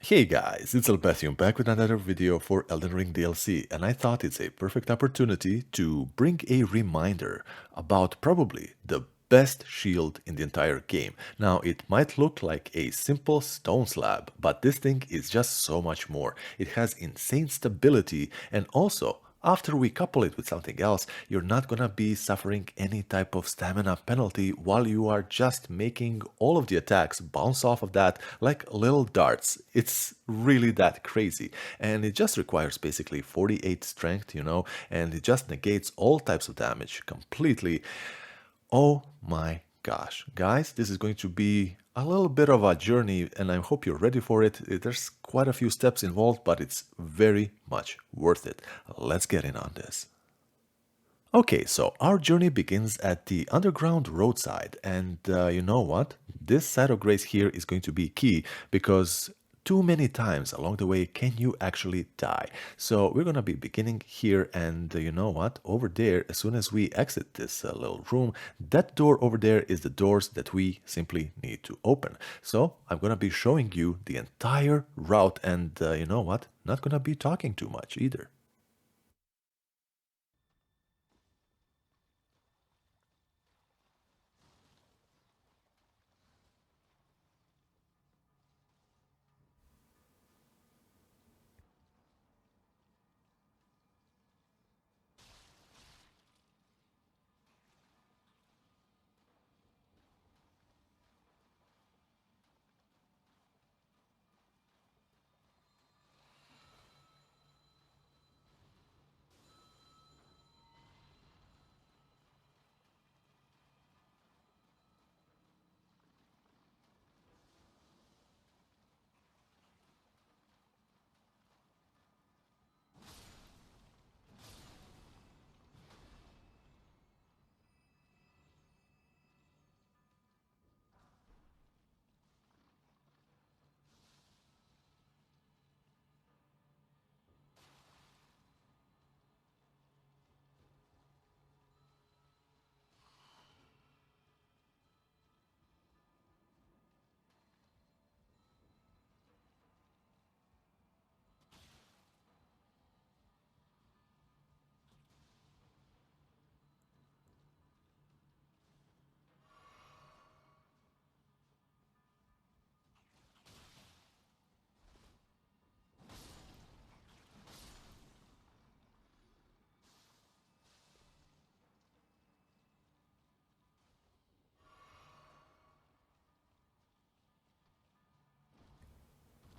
Hey guys, it's Alpathium back with another video for Elden Ring DLC, and I thought it's a perfect opportunity to bring a reminder about probably the best shield in the entire game. Now, it might look like a simple stone slab, but this thing is just so much more. It has insane stability, and also after we couple it with something else, you're not gonna be suffering any type of stamina penalty while you are just making all of the attacks bounce off of that like little darts. It's really that crazy. And it just requires basically 48 strength, and it just negates all types of damage completely. Oh my gosh. Guys, this is going to be a little bit of a journey and I hope you're ready for it. There's quite a few steps involved, but it's very much worth it. Let's get in on this. Okay, so our journey begins at the underground roadside, and you know what? This side of grace here is going to be key because too many times along the way can you actually die. So we're gonna be beginning here, and you know what? Over there, as soon as we exit this little room, that door over there is the doors that we simply need to open. So I'm gonna be showing you the entire route, and you know what? Not gonna be talking too much either.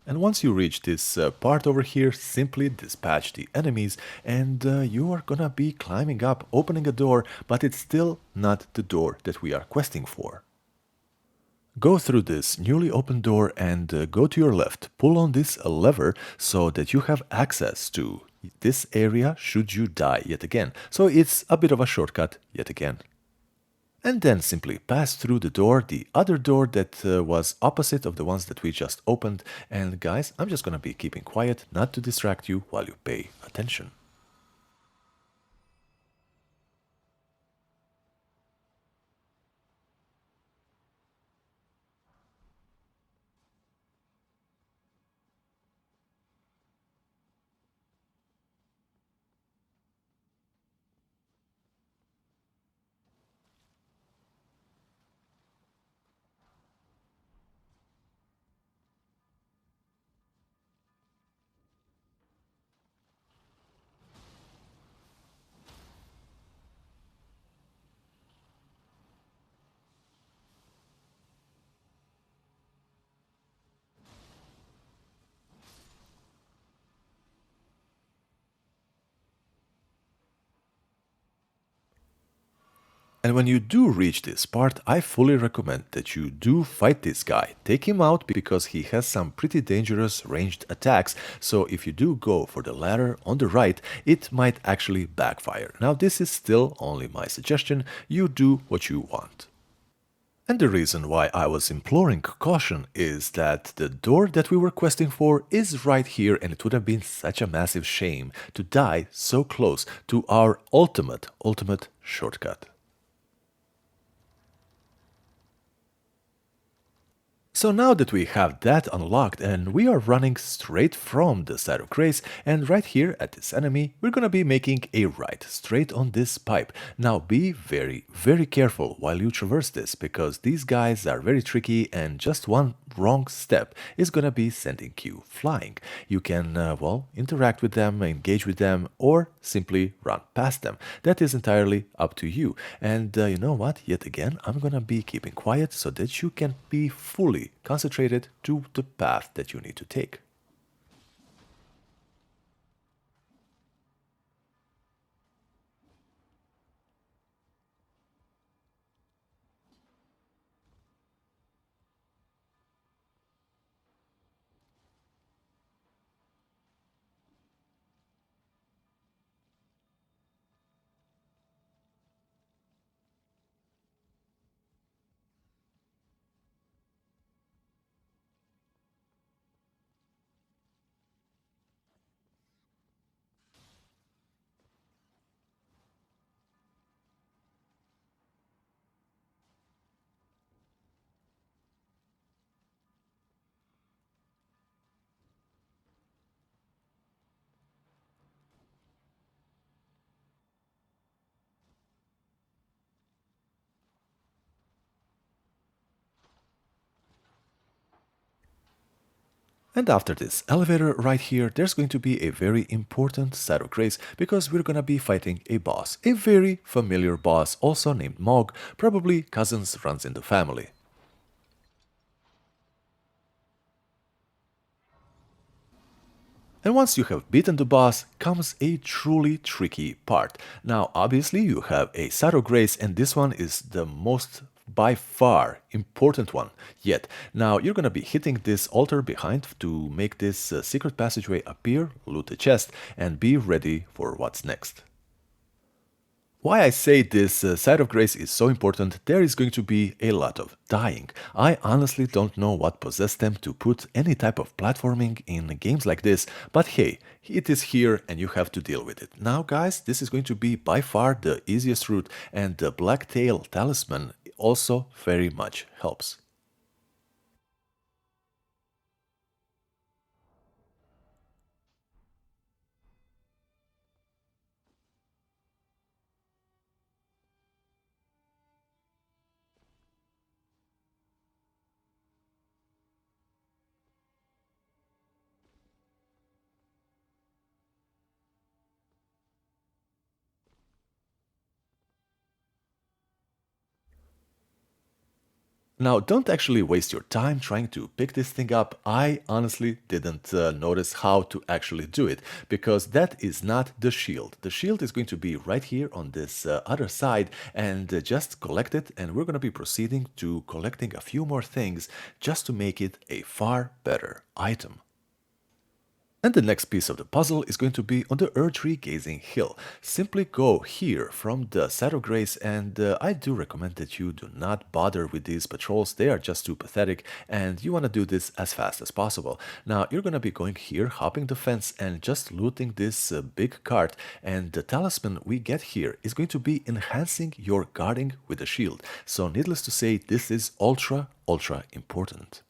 And once you reach this part over here, simply dispatch the enemies and you are gonna be climbing up, opening a door, but it's still not the door that we are questing for. Go through this newly opened door and go to your left. Pull on this lever so that you have access to this area should you die yet again. So it's a bit of a shortcut yet again. And then simply pass through the door, the other door that was opposite of the ones that we just opened. And guys, I'm just gonna be keeping quiet, not to distract you while you pay attention. And when you do reach this part, I fully recommend that you do fight this guy. Take him out because he has some pretty dangerous ranged attacks, so if you do go for the ladder on the right, it might actually backfire. Now this is still only my suggestion, you do what you want. And the reason why I was imploring caution is that the door that we were questing for is right here, and it would have been such a massive shame to die so close to our ultimate shortcut. So now that we have that unlocked and we are running straight from the side of grace, and right here at this enemy we're gonna be making a right straight on this pipe. Now be very careful while you traverse this, because these guys are very tricky and just one wrong step is gonna be sending you flying. You can well, interact with them, engage with them, or simply run past them. That is entirely up to you. And you know what, yet again I'm gonna be keeping quiet so that you can be fully concentrated to the path that you need to take. And after this elevator right here, there's going to be a very important side of grace, because we're gonna be fighting a boss. A very familiar boss, also named Mog, probably cousins runs in the family. And once you have beaten the boss, comes a truly tricky part. Now, obviously, you have a Shadow Grace, and this one is the most by far important one yet. Now, you're gonna be hitting this altar behind to make this secret passageway appear, loot the chest, and be ready for what's next. Why I say this side of grace is so important, there is going to be a lot of dying. I honestly don't know what possessed them to put any type of platforming in games like this, but hey, it is here and you have to deal with it. Now guys, this is going to be by far the easiest route, and the Blacktail Talisman also very much helps. Now, don't actually waste your time trying to pick this thing up. I honestly didn't notice how to actually do it, because that is not the shield. The shield is going to be right here on this other side, and just collect it, and we're going to be proceeding to collecting a few more things just to make it a far better item. And the next piece of the puzzle is going to be on the erdtree gazing hill. Simply go here from the side of grace, and I do recommend that you do not bother with these patrols. They are just too pathetic, and you want to do this as fast as possible. Now you're going to be going here, hopping the fence, and just looting this big cart, and the talisman we get here is going to be enhancing your guarding with the shield. So needless to say, this is ultra important.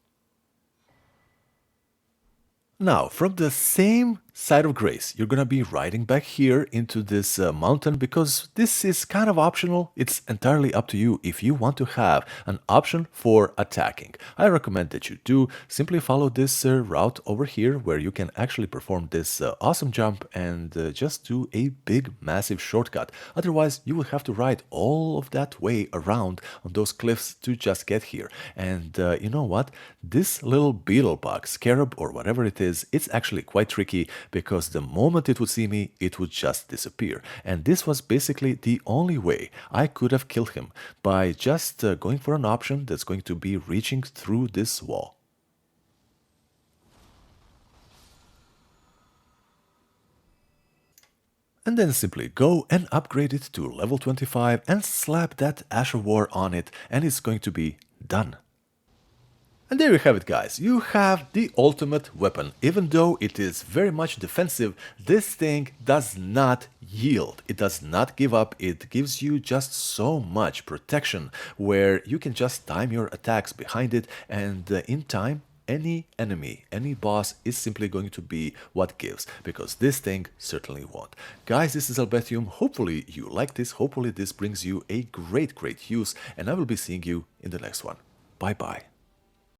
Now, from the same side of grace, you're gonna be riding back here into this mountain, because this is kind of optional. It's entirely up to you if you want to have an option for attacking. I recommend that you do. Simply follow this route over here, where you can actually perform this awesome jump and just do a big massive shortcut. Otherwise, you will have to ride all of that way around on those cliffs to just get here. And you know what? This little beetle bug, scarab or whatever it is, it's actually quite tricky, because the moment it would see me, it would just disappear. And this was basically the only way I could have killed him, by just going for an option that's going to be reaching through this wall. And then simply go and upgrade it to level 25 and slap that Asher War on it, and it's going to be done. And there you have it, guys. You have the ultimate weapon. Even though it is very much defensive, this thing does not yield. It does not give up. It gives you just so much protection where you can just time your attacks behind it, and in time, any enemy, any boss is simply going to be what gives, because this thing certainly won't. Guys, this is Albethium. Hopefully you like this. Hopefully this brings you a great use, and I will be seeing you in the next one. Bye bye.